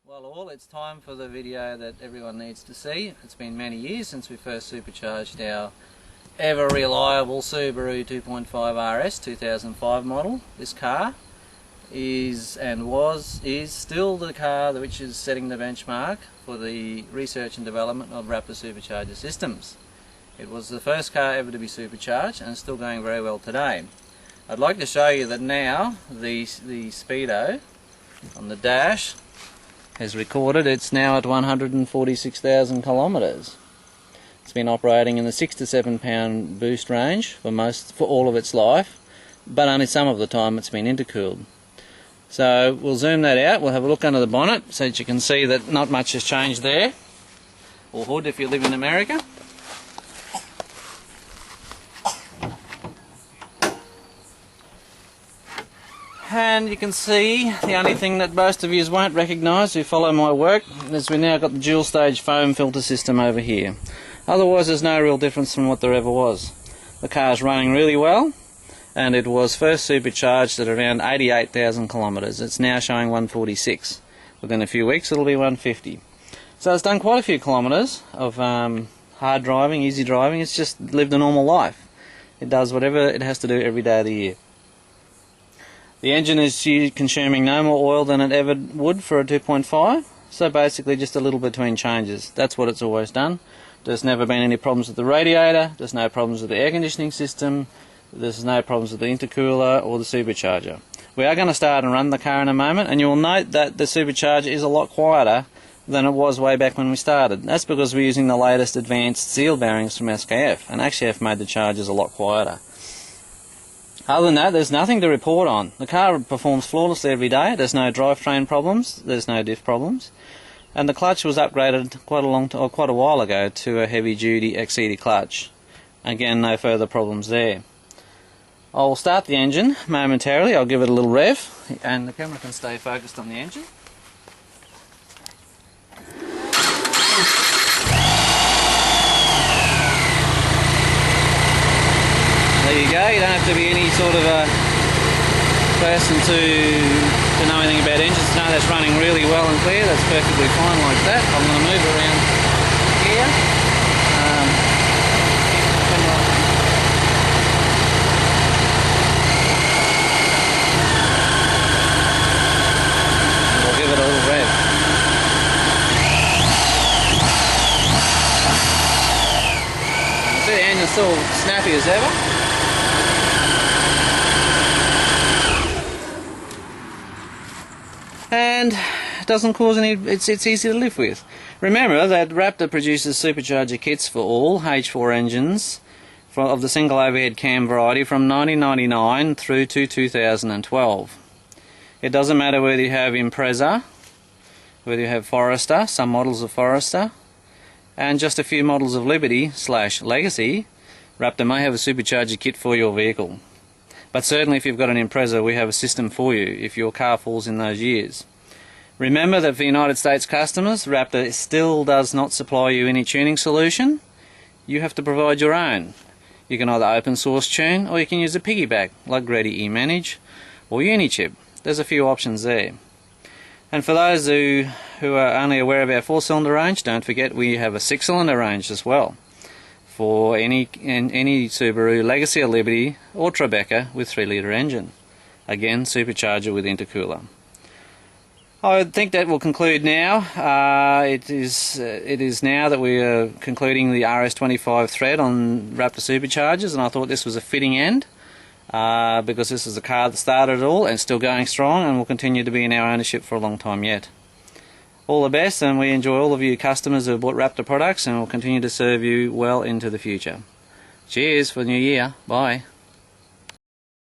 Well all, it's time for the video that everyone needs to see. It's been many years since we first supercharged our ever reliable Subaru 2.5 RS 2005 model. This car is still the car which is setting the benchmark for the research and development of Raptor Supercharger systems. It was the first car ever to be supercharged and still going very well today. I'd like to show you that now the speedo on the dash has recorded it's now at 146,000 kilometres. It's been operating in the 6 to 7 pound boost range for all of its life, but only some of the time it's been intercooled. So we'll zoom that out, we'll have a look under the bonnet so that you can see that not much has changed there, or hood if you live in America. And you can see the only thing that most of you won't recognise who follow my work is we've now got the dual stage foam filter system over here. Otherwise there's no real difference from what there ever was. The car's running really well, and it was first supercharged at around 88,000 kilometres. It's now showing 146. Within a few weeks it'll be 150. So it's done quite a few kilometres of hard driving, easy driving. It's just lived a normal life. It does whatever it has to do every day of the year. The engine is consuming no more oil than it ever would for a 2.5, so basically just a little between changes. That's what it's always done. There's never been any problems with the radiator, there's no problems with the air conditioning system, there's no problems with the intercooler or the supercharger. We are going to start and run the car in a moment, and you will note that the supercharger is a lot quieter than it was way back when we started. That's because we're using the latest advanced seal bearings from SKF, and SKF made the chargers a lot quieter. Other than that, there's nothing to report on. The car performs flawlessly every day. There's no drivetrain problems, there's no diff problems, and the clutch was upgraded quite a while ago to a heavy-duty XCD clutch. Again, no further problems there. I'll start the engine momentarily. I'll give it a little rev, and the camera can stay focused on the engine. There you go, you don't have to be any sort of a person to know anything about engines to know that's running really well and clear. That's perfectly fine like that. I'm going to move around here. We'll give it a little rev. You can see the engine's still snappy as ever. And it doesn't cause any, it's easy to live with. Remember that Raptor produces supercharger kits for all H4 engines of the single overhead cam variety from 1999 through to 2012. It doesn't matter whether you have Impreza, whether you have Forester, some models of Forester, and just a few models of Liberty/Legacy, Raptor may have a supercharger kit for your vehicle. But certainly if you've got an Impreza, we have a system for you if your car falls in those years. Remember that for United States customers, Raptor still does not supply you any tuning solution. You have to provide your own. You can either open source tune, or you can use a piggyback like Ready eManage or Unichip. There's a few options there. And for those who are only aware of our 4-cylinder range, don't forget we have a 6-cylinder range as well, for any Subaru Legacy or Liberty or Tribeca with 3-litre engine. Again, supercharger with intercooler. I think that will conclude now. It is now that we are concluding the RS25 thread on Raptor Superchargers, and I thought this was a fitting end because this is the car that started it all and still going strong and will continue to be in our ownership for a long time yet. All the best, and we enjoy all of you customers who have bought Raptor products, and will continue to serve you well into the future. Cheers for the new year. Bye.